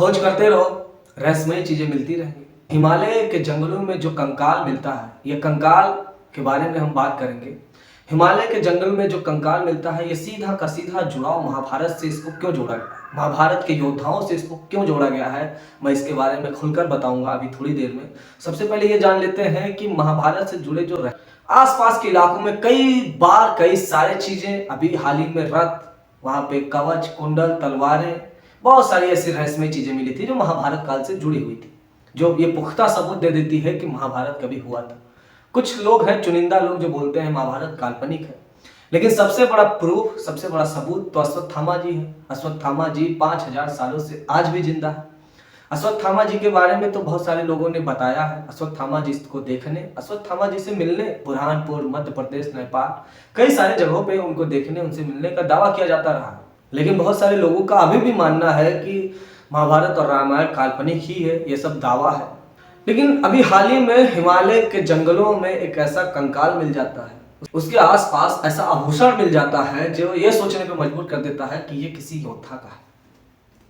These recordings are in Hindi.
खोज करते रहो, रहस्यमय चीजें मिलती रहेंगी। हिमालय के जंगलों में जो कंकाल मिलता है, ये कंकाल के बारे में हम बात करेंगे। हिमालय के जंगल में जो कंकाल मिलता है, ये सीधा का सीधा जुड़ाव महाभारत से इसको क्यों जोड़ा गया, महाभारत के योद्धाओं से इसको क्यों जोड़ा गया है, मैं इसके बारे में खुलकर बताऊंगा अभी थोड़ी देर में। सबसे पहले ये जान लेते हैं कि महाभारत से जुड़े जो आसपास के इलाकों में कई बार कई सारी चीजें, अभी हाल ही में रथ, वहां पे कवच, कुंडल, तलवारें, बहुत सारी ऐसी रहस्यमय चीजें मिली थी जो महाभारत काल से जुड़ी हुई थी, जो ये पुख्ता सबूत दे देती है कि महाभारत कभी हुआ था। कुछ लोग हैं, चुनिंदा लोग, जो बोलते हैं महाभारत काल्पनिक है, लेकिन सबसे बड़ा प्रूफ, सबसे बड़ा सबूत तो अश्वत्थामा जी है। अश्वत्थामा जी 5000 सालों से आज भी जिंदा है। अश्वत्थामा जी के बारे में तो बहुत सारे लोगों ने बताया है। अश्वत्थामा जी को देखने, अश्वत्थामा जी से मिलने, बुरहानपुर, मध्य प्रदेश, नेपाल, कई सारे जगहों पे उनको देखने, उनसे मिलने का दावा किया जाता रहा। लेकिन बहुत सारे लोगों का अभी भी मानना है कि महाभारत और रामायण काल्पनिक ही है, ये सब दावा है। लेकिन अभी हाल ही में हिमालय के जंगलों में एक ऐसा कंकाल मिल जाता है, उसके आसपास ऐसा आभूषण मिल जाता है जो ये सोचने पर मजबूर कर देता है कि ये किसी योद्धा का है।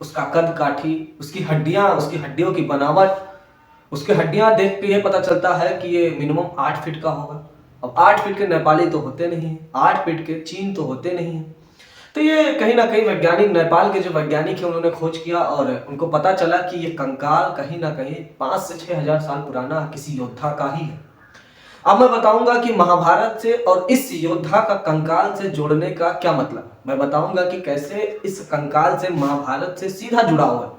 उसका कद काठी, उसकी हड्डियां, उसकी हड्डियों की बनावट, उसकी हड्डियां देख के ये पता चलता है कि ये मिनिमम 8 फीट का होगा। अब 8 फीट के नेपाली तो होते नहीं है, 8 फीट के चीन तो होते नहीं है। तो ये कहीं ना कहीं वैज्ञानिक, नेपाल के जो वैज्ञानिक है, उन्होंने खोज किया और उनको पता चला कि ये कंकाल कहीं ना कहीं 5 से 6 हजार साल पुराना किसी योद्धा का ही है। अब मैं बताऊंगा कि महाभारत से और इस योद्धा का कंकाल से जोड़ने का क्या मतलब है। मैं बताऊंगा कि कैसे इस कंकाल से महाभारत से सीधा जुड़ा हुआ है,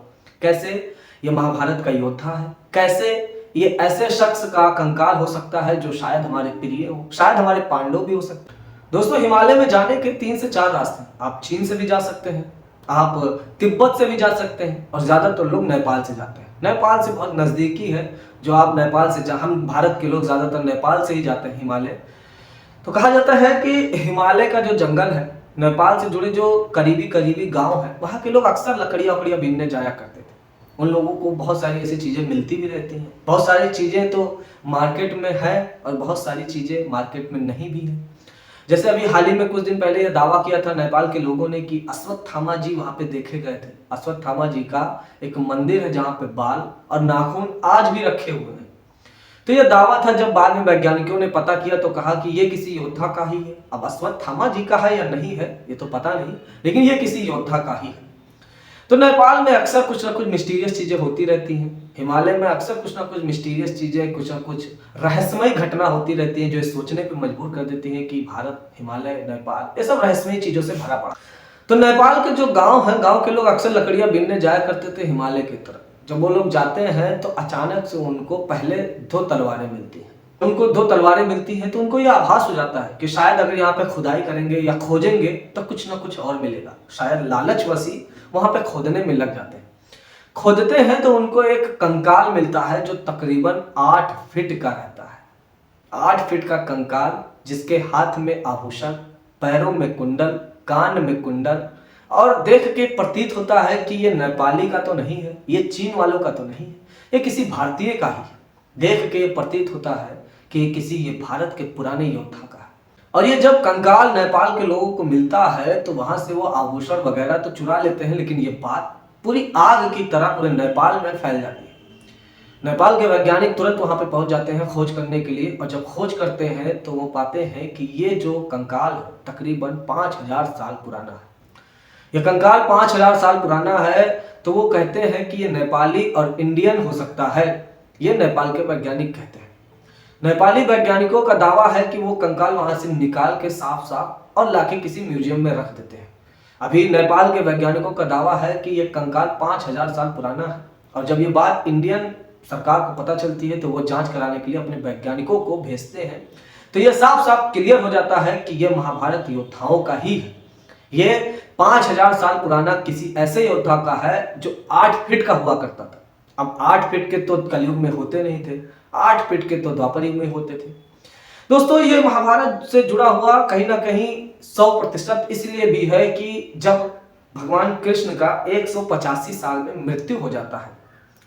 कैसे ये महाभारत का योद्धा है, कैसे ये ऐसे शख्स का कंकाल हो सकता है जो शायद हमारे प्रिय हो, शायद हमारे पांडव भी हो सकते हैं। दोस्तों, हिमालय में जाने के 3 से 4 रास्ते हैं। आप चीन से भी जा सकते हैं, आप तिब्बत से भी जा सकते हैं, और ज्यादातर लोग नेपाल से जाते हैं। नेपाल से बहुत नजदीकी है, जो आप नेपाल से हम भारत के लोग ज्यादातर नेपाल से ही जाते हैं हिमालय। तो कहा जाता है कि हिमालय का जो जंगल है, नेपाल से जुड़े जो करीबी करीबी गांव है, वहाँ के लोग अक्सर लकड़ियाँ वकड़ियाँ बीनने जाया करते थे। उन लोगों को बहुत सारी ऐसी चीजें मिलती भी रहती हैं। बहुत सारी चीजें तो मार्केट में है और बहुत सारी चीजें मार्केट में नहीं भी है। जैसे अभी हाल ही में कुछ दिन पहले यह दावा किया था नेपाल के लोगों ने कि अश्वत्थामा जी वहां पे देखे गए थे। अश्वत्थामा जी का एक मंदिर है जहां पे बाल और नाखून आज भी रखे हुए हैं। तो यह दावा था, जब बाद में वैज्ञानिकों ने पता किया तो कहा कि यह किसी योद्धा का ही है। अब अश्वत्थामा जी का है या नहीं है ये तो पता नहीं, लेकिन यह किसी योद्धा का ही है। तो नेपाल में अक्सर कुछ ना कुछ मिस्टीरियस चीजें होती रहती हैं। हिमालय में अक्सर कुछ ना कुछ मिस्टीरियस चीजें, कुछ ना कुछ रहस्यमय घटना होती रहती हैं, जो सोचने पे मजबूर कर देती हैं कि भारत, हिमालय, नेपाल, ये सब रहस्यमय चीजों से भरा पड़ा। तो नेपाल के जो गांव हैं, गांव के लोग अक्सर लकड़ियां बीनने जाया करते थे हिमालय की तरफ। जब वो लोग जाते हैं तो अचानक से उनको पहले 2 तलवारें मिलती हैं। उनको 2 तलवारें मिलती हैं तो उनको ये आभास हो जाता है कि शायद अगर यहाँ पे खुदाई करेंगे या खोजेंगे तो कुछ ना कुछ और मिलेगा। शायद लालच वसी वहां पे खोदने में लग जाते हैं। खोदते हैं तो उनको एक कंकाल मिलता है जो तकरीबन 8 फीट का रहता है। 8 फीट का कंकाल, जिसके हाथ में आभूषण, पैरों में कुंडल, कान में कुंडल, और देख के प्रतीत होता है कि ये नेपाली का तो नहीं है, ये चीन वालों का तो नहीं है, ये किसी भारतीय का ही है। देख के प्रतीत होता है कि ये भारत के पुराने योद्धा का है। और ये जब कंकाल नेपाल के लोगों को मिलता है तो वहां से वो आभूषण वगैरह तो चुरा लेते हैं, लेकिन ये बात पूरी आग की तरह पूरे नेपाल में फैल जाती है। नेपाल के वैज्ञानिक तुरंत वहां पे पहुंच जाते हैं खोज करने के लिए, और जब खोज करते हैं तो वो पाते हैं कि ये जो कंकाल है तकरीबन 5000 साल पुराना है। ये कंकाल 5000 साल पुराना है, तो वो कहते हैं कि ये नेपाली और इंडियन हो सकता है। ये नेपाल के वैज्ञानिक कहते हैं। नेपाली वैज्ञानिकों का दावा है कि वो कंकाल वहां से निकाल के साफ साफ और लाके किसी म्यूजियम में रख देते हैं। अभी नेपाल के वैज्ञानिकों का दावा है कि ये कंकाल 5000 साल पुराना है, और जब ये बात इंडियन सरकार को पता चलती है तो वो जांच कराने के लिए अपने वैज्ञानिकों को भेजते हैं। तो ये साफ साफ क्लियर हो जाता है कि ये महाभारत योद्धाओं का ही है। ये 5000 साल पुराना किसी ऐसे योद्धा का है जो 8 फीट का हुआ करता था। अब 8 फीट के तो कलयुग में होते नहीं थे, 8 फीट के तो द्वापर युग में होते थे। दोस्तों, ये महाभारत से जुड़ा हुआ कहीं ना कहीं 100% इसलिए भी है कि जब भगवान कृष्ण का 185 साल में मृत्यु हो जाता है,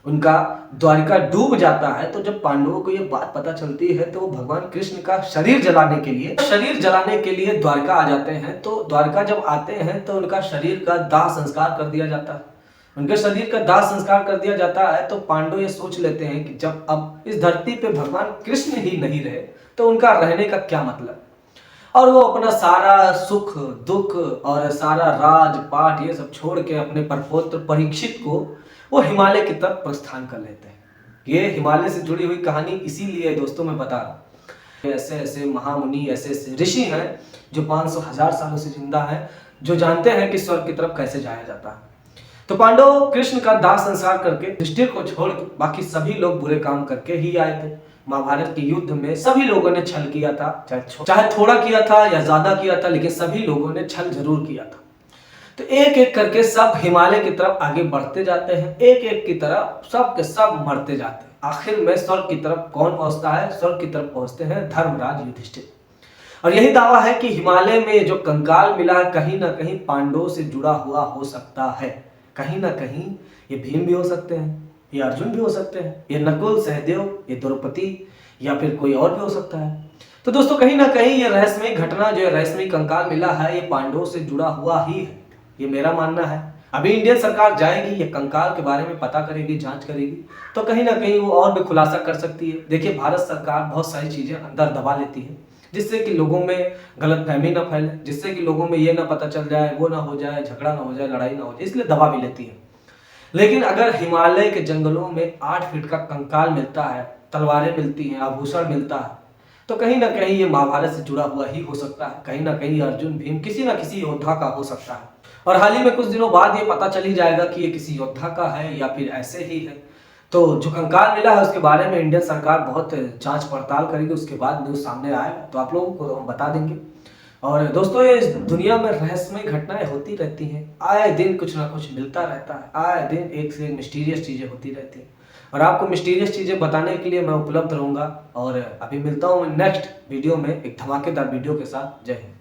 उनका द्वारिका डूब जाता है, तो जब पांडवों को ये बात पता चलती है तो वो भगवान कृष्ण का शरीर जलाने के लिए द्वारका आ जाते हैं। तो द्वारका जब आते हैं तो उनका शरीर का दाह संस्कार कर दिया जाता है। उनके शरीर का दाह संस्कार कर दिया जाता है तो पांडव ये सोच लेते हैं कि जब अब इस धरती पे भगवान कृष्ण ही नहीं रहे तो उनका रहने का क्या मतलब। और वो अपना सारा सुख दुख और सारा राज पाट ये सब छोड़ के अपने परपौत्र परीक्षित को वो हिमालय की तरफ प्रस्थान कर लेते हैं। ये हिमालय से जुड़ी हुई कहानी इसीलिए दोस्तों मैं बता रहा हूँ। ऐसे ऐसे महामुनि ऐसे ऐसे ऋषि हैं जो 500,000 सालों से जिंदा हैं, जो जानते हैं कि स्वर्ग की तरफ कैसे जाया जाता है। तो पांडव कृष्ण का दाह संस्कार करके युधिष्ठिर को छोड़ के बाकी सभी लोग बुरे काम करके ही आए थे। महाभारत के युद्ध में सभी लोगों ने छल किया था, चाहे थोड़ा किया था या ज्यादा किया था, लेकिन सभी लोगों ने छल जरूर किया था। तो एक एक करके सब हिमालय की तरफ आगे बढ़ते जाते हैं, एक एक की तरफ सब के सब मरते जाते हैं। आखिर में स्वर्ग की तरफ कौन पहुंचता है? स्वर्ग की तरफ पहुंचते हैं धर्मराज युधिष्ठिर। और यही दावा है कि हिमालय में जो कंकाल मिला है कहीं ना कहीं पांडवों से जुड़ा हुआ हो सकता है। कहीं ना कहीं ये भीम भी हो सकते हैं, ये अर्जुन भी हो सकते हैं, ये नकुल सहदेव, ये द्रौपदी या फिर कोई और भी हो सकता है। तो दोस्तों कहीं ना कहीं ये रहस्यमयी घटना जो रहस्यमयी कंकाल मिला है ये पांडवों से जुड़ा हुआ ही है, ये मेरा मानना है। अभी इंडियन सरकार जाएगी ये कंकाल के बारे में पता करेगी, जांच करेगी, तो कहीं ना कहीं वो और भी खुलासा कर सकती है। देखिए भारत सरकार बहुत सारी चीजें अंदर दबा लेती है जिससे कि लोगों में गलतफहमी ना फैले, जिससे कि लोगों में ये ना पता चल जाए, वो ना हो जाए, झगड़ा ना हो जाए, लड़ाई ना हो जाए, इसलिए दबा भी लेती है। लेकिन अगर हिमालय के जंगलों में 8 फीट का कंकाल मिलता है, तलवारें मिलती हैं, आभूषण मिलता है, तो कहीं ना कहीं ये महाभारत से जुड़ा हुआ ही हो सकता है। कहीं ना कहीं अर्जुन भीम किसी ना किसी योद्धा का हो सकता है। और हाल ही में कुछ दिनों बाद ये पता चल ही जाएगा कि ये किसी योद्धा का है या फिर ऐसे ही है। तो जो कंकाल मिला है उसके बारे में इंडियन सरकार बहुत जांच पड़ताल करेगी, उसके बाद न्यूज़ सामने आएगा तो आप लोगों को हम बता देंगे। और दोस्तों ये इस दुनिया में रहस्यमय घटनाएं होती रहती हैं, आए दिन कुछ ना कुछ मिलता रहता है, आए दिन एक से एक मिस्टीरियस चीज़ें होती रहती हैं और आपको मिस्टीरियस चीज़ें बताने के लिए मैं उपलब्ध रहूँगा। और अभी मिलता हूँ नेक्स्ट वीडियो में एक धमाकेदार वीडियो के साथ। जय हिंद।